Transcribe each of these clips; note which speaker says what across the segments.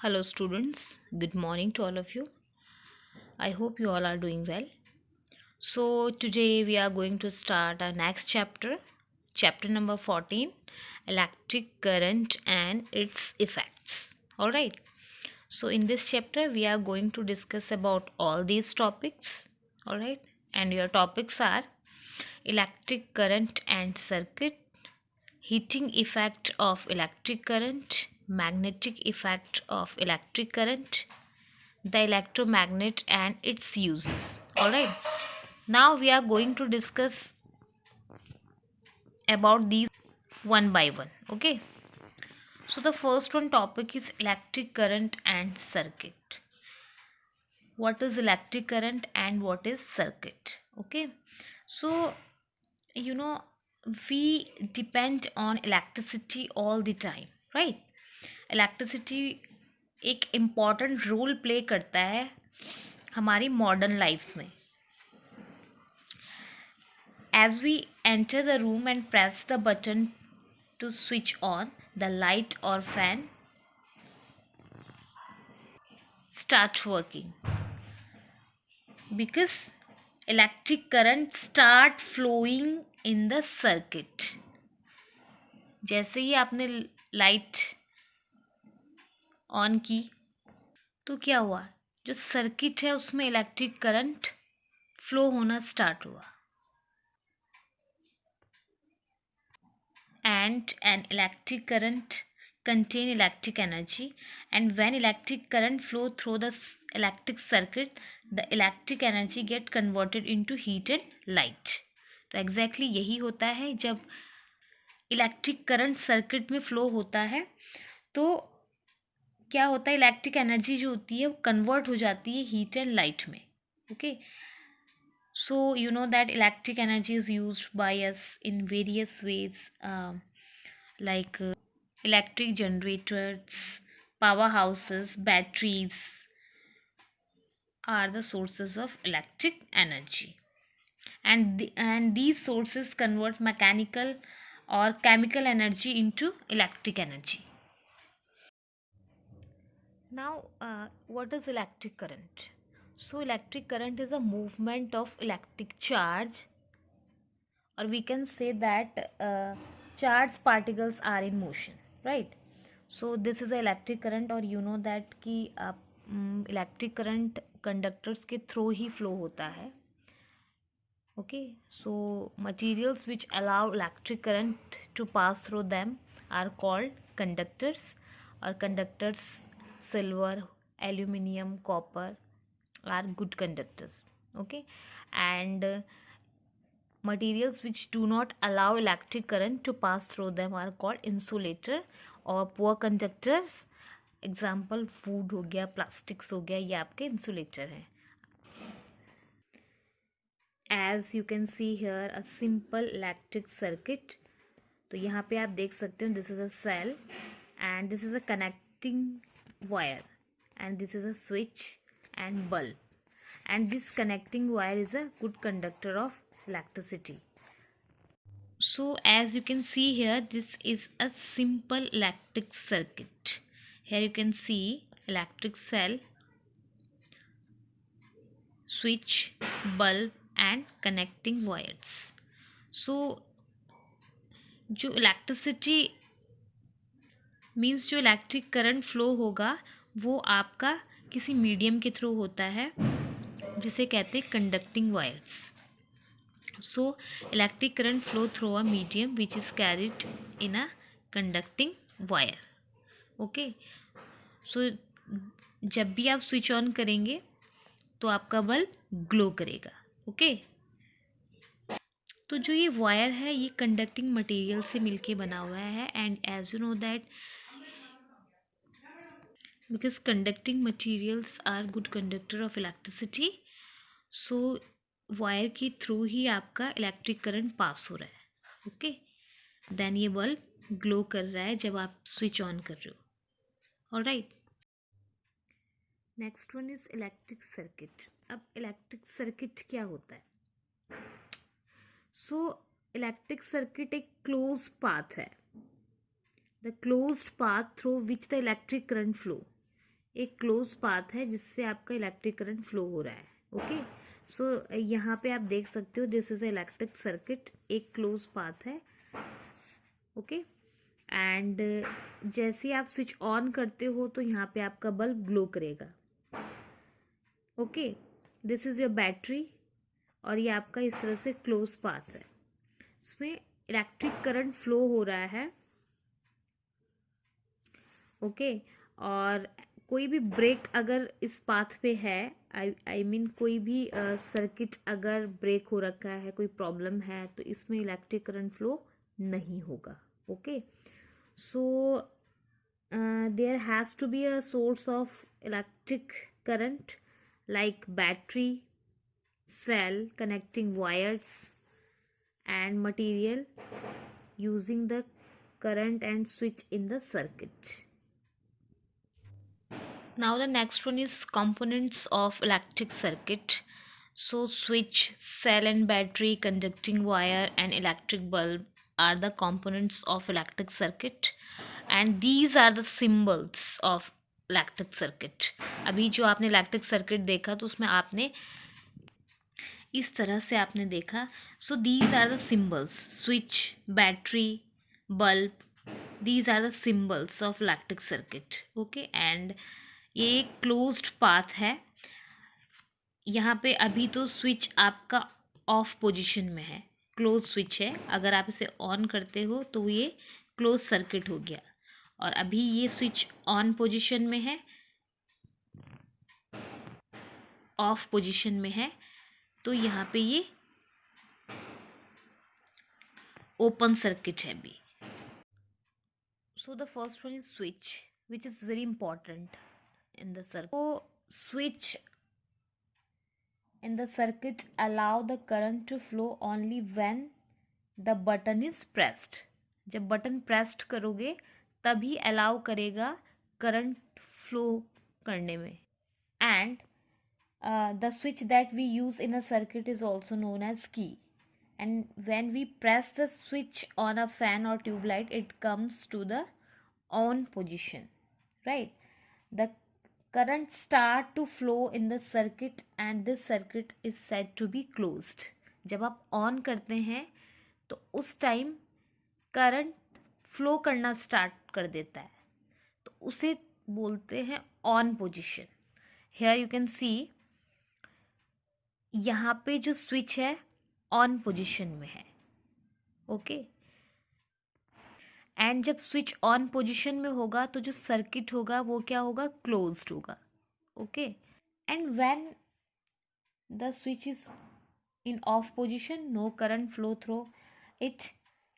Speaker 1: Hello, students. Good morning to all of you. I hope you all are doing well. So, today we are going to start our next chapter, chapter number 14, electric current and its effects. All right. So, in this chapter, we are going to discuss about all these topics. All right. And your topics are electric current and circuit, heating effect of electric current, magnetic effect of electric current, the electromagnet and its uses. All right, now we are going to discuss about these one by one. Okay, so the first one topic is electric current and circuit. What is electric current and what is circuit? Okay, so you know we depend on electricity all the time, right? Electricity एक important role play करता है हमारी modern life में. As we enter the room and press the button to switch on, the light or fan start working because electric current start flowing in the circuit. जैसे ही आपने light on की तो क्या हुआ, जो सर्किट है उसमें इलेक्ट्रिक करंट फ्लो होना स्टार्ट हुआ. And an electric current contain electric energy, and when electric current flow through the electric circuit, the electric energy get converted into heat and light. तो exactly यही होता है, जब electric current circuit में flow होता है तो क्या होता है, इलेक्ट्रिक एनर्जी जो होती है वो कन्वर्ट हो जाती है हीट एंड लाइट में. Okay, so you know that electric energy is used by us in various ways, like electric generators, powerhouses, batteries are the sources of electric energy, and these sources convert mechanical or chemical energy into electric energy. Now, what is electric current? So, electric current is a movement of electric charge, or we can say that charged particles are in motion, right? So this is a electric current, और you know that कि electric current conductors के through ही flow होता है. Okay, so materials which allow electric current to pass through them are called conductors, or conductors silver, aluminium, copper are good conductors. Okay, and materials which do not allow electric current to pass through them are called insulator or poor conductors. Example food हो गया, plastics हो गया, ये आपके insulator हैं. As you can see here a simple electric circuit. तो यहाँ पे आप देख सकते हो, this is a cell and this is a connecting wire and this is a switch and bulb, and this connecting wire is a good conductor of electricity. So as you can see here, this is a simple electric circuit. Here you can see electric cell, switch, bulb and connecting wires. So जो electricity means जो electric current flow होगा वो आपका किसी medium के through होता है जिसे कहते हैं conducting wires. So electric current flow through a medium which is carried in a conducting wire. Okay, so जब भी आप स्विच ऑन करेंगे तो आपका बल्ब ग्लो करेगा. ओके, तो जो ये वायर है ये कंडक्टिंग मटेरियल से मिलके बना हुआ है, and as you know that because conducting materials are good conductor of electricity, so wire के थ्रू ही आपका इलेक्ट्रिक करंट पास हो रहा है. ओके, देन ये बल्ब ग्लो कर रहा है जब आप स्विच ऑन कर रहे हो. Alright, next one is electric circuit. अब इलेक्ट्रिक सर्किट क्या होता है? सो इलेक्ट्रिक सर्किट एक क्लोज पाथ है, the closed path through which the electric current flow. एक क्लोज पाथ है जिससे आपका इलेक्ट्रिक करंट फ्लो हो रहा है. ओके, सो यहाँ पे आप देख सकते हो दिस इज इलेक्ट्रिक सर्किट, एक क्लोज पाथ है. ओके, एंड जैसे आप स्विच ऑन करते हो तो यहाँ पे आपका बल्ब ग्लो करेगा. Okay, this is your battery और ये आपका इस तरह से क्लोज पाथ है. इसमें इलेक्ट्रिक करंट फ्लो हो रहा है. ओके, और कोई भी ब्रेक अगर इस पाथ पे है, आई मीन कोई भी सर्किट अगर ब्रेक हो रखा है, कोई प्रॉब्लम है, तो इसमें इलेक्ट्रिक करंट फ्लो नहीं होगा. Okay, so there has to be a source of electric current like battery, cell, connecting wires and material using the current and switch in the circuit. Now the next one is components of electric circuit. So switch, cell and battery, conducting wire and electric bulb are the components of electric circuit, and these are the symbols of electric circuit. अभी जो आपने electric circuit देखा तो उसमें आपने इस तरह से आपने देखा. So these are the symbols, switch, battery, bulb, these are the symbols of electric circuit. Okay, and ये एक क्लोज्ड पाथ है. यहाँ पे अभी तो स्विच आपका ऑफ पोजीशन में है, क्लोज स्विच है. अगर आप इसे ऑन करते हो तो ये क्लोज सर्किट हो गया, और अभी ये स्विच ऑन पोजीशन में है, ऑफ पोजीशन में है, तो यहाँ पे ये ओपन सर्किट है अभी. So the first one is switch which is very important in the circuit. तो switch in the circuit allow the current to flow only when the button is pressed. जब बटन प्रेस्ड करोगे तभी allow करेगा current flow करने में. And the switch that we use in a circuit is also known as key. And when we press the switch on a fan or tube light, it comes to the on position, right? The current start to flow in the circuit and this circuit is said to be closed. जब आप on करते हैं तो उस time current flow करना start कर देता है, तो उसे बोलते हैं on position. Here you can see यहाँ पे जो स्विच है ऑन पोजीशन में है. ओके, एंड जब स्विच ऑन पोजीशन में होगा तो जो सर्किट होगा वो क्या होगा, क्लोज्ड होगा. Okay, and when the switch is in off position, no current flow through it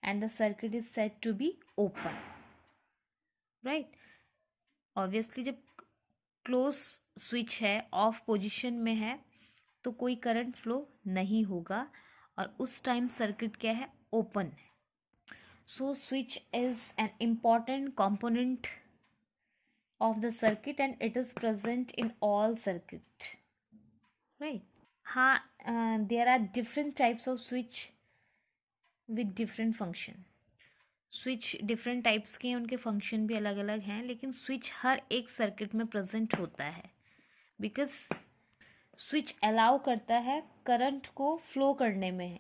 Speaker 1: and the circuit is said to be open. Right, obviously जब क्लोज स्विच है, ऑफ पोजीशन में है, तो कोई करंट फ्लो नहीं होगा और उस टाइम सर्किट क्या है, ओपन है. So switch is an important component of the circuit and it is present in all circuit. Right, हाँ, there are different types of switch with different function. Switch different types के हैं, उनके function भी अलग अलग हैं, लेकिन स्विच हर एक सर्किट में प्रेजेंट होता है बिकॉज स्विच अलाउ करता है करंट को फ्लो करने में.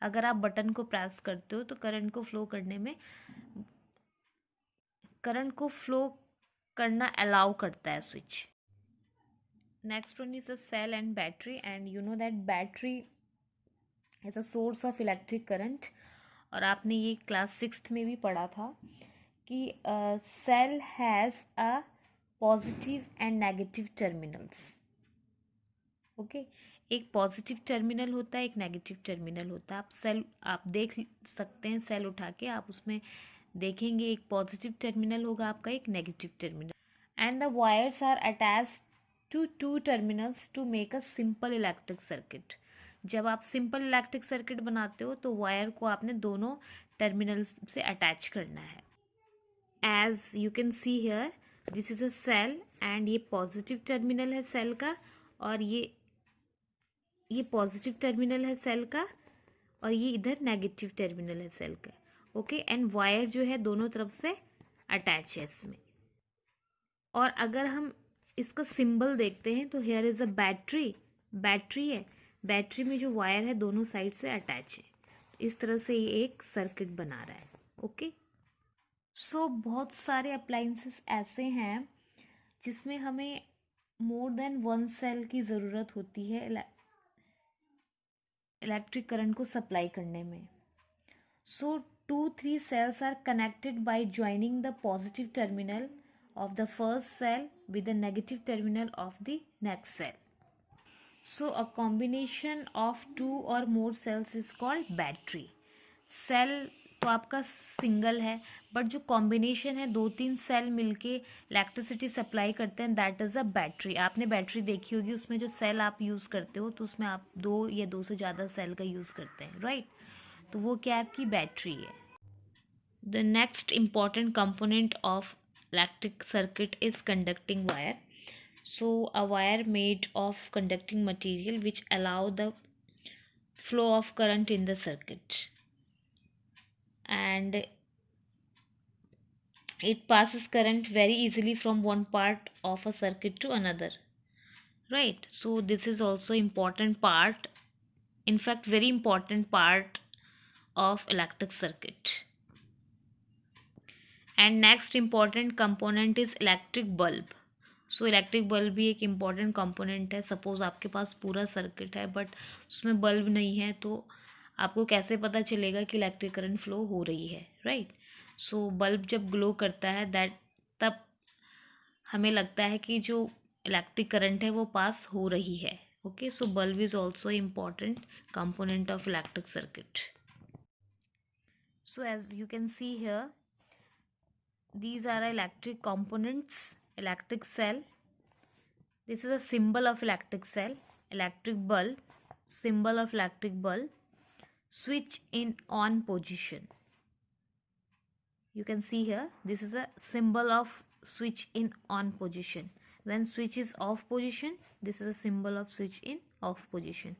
Speaker 1: अगर आप बटन को प्रेस करते हो तो करंट को फ्लो करने में, करंट को फ्लो करना अलाउ करता है switch. Next one is a cell and battery, and you know that battery is a source of electric current. और आपने ये क्लास 6th में भी पढ़ा था कि cell has a positive and negative terminals. Okay, एक पॉजिटिव टर्मिनल होता है, एक नेगेटिव टर्मिनल होता है. आप सेल आप देख सकते हैं, सेल उठा के आप उसमें देखेंगे, एक पॉजिटिव टर्मिनल होगा आपका, एक negative terminal. And the wires are attached to two terminals to make a simple electric circuit. जब आप सिंपल इलेक्ट्रिक सर्किट बनाते हो तो वायर को आपने दोनों टर्मिनल से अटैच करना है. As you can see here, this is a cell and ये पॉजिटिव टर्मिनल है सेल का, और ये पॉजिटिव टर्मिनल है सेल का, और ये इधर नेगेटिव टर्मिनल है सेल का. ओके, एंड वायर जो है दोनों तरफ से अटैच है इसमें. और अगर हम इसका सिंबल देखते हैं तो here is a battery, battery है, बैटरी में जो वायर है दोनों साइड से अटैच है। इस तरह से ये एक सर्किट बना रहा है। ओके, सो बहुत सारे अप्लायंसेस ऐसे हैं जिसमें हमें मोर देन वन सेल की ज़रूरत होती है इलेक्ट्रिक करंट को सप्लाई करने में। So 2-3 cells are connected by joining the positive terminal of the first cell with the negative terminal of the next cell. So a combination of two or more cells is called battery. Cell तो आपका single है, but जो combination है 2-3 cell मिलके electricity supply करते हैं, that is a battery. आपने battery देखी होगी, उसमें जो सेल आप यूज़ करते हो तो उसमें आप 2 या 2 से ज़्यादा सेल का यूज़ करते हैं, राइट? तो वो क्या आपकी बैटरी है। The next important component of electric circuit is conducting wire. So a wire made of conducting material which allow the flow of current in the circuit, and it passes current very easily from one part of a circuit to another, right? So this is also important part, in fact very important part of electric circuit. And next important component is electric bulb. So electric bulb भी एक important component है। Suppose आपके पास पूरा circuit है but उसमें bulb नहीं है, तो आपको कैसे पता चलेगा कि इलेक्ट्रिक करंट फ्लो हो रही है, राइट? सो बल्ब जब ग्लो करता है तब हमें लगता है कि जो इलेक्ट्रिक करंट है वो पास हो रही है। Okay, so bulb is also important component of electric circuit. So as you can see here, these are electric components. Electric cell, this is a symbol of electric cell. Electric bulb, symbol of electric bulb. Switch in on position, you can see here, this is a symbol of switch in on position. When switch is off position, this is a symbol of switch in off position.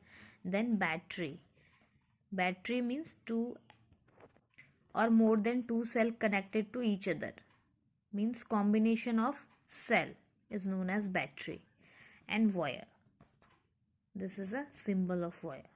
Speaker 1: Then battery, battery means two or more than two cell connected to each other, means combination of cell is known as battery. And wire, this is a symbol of wire.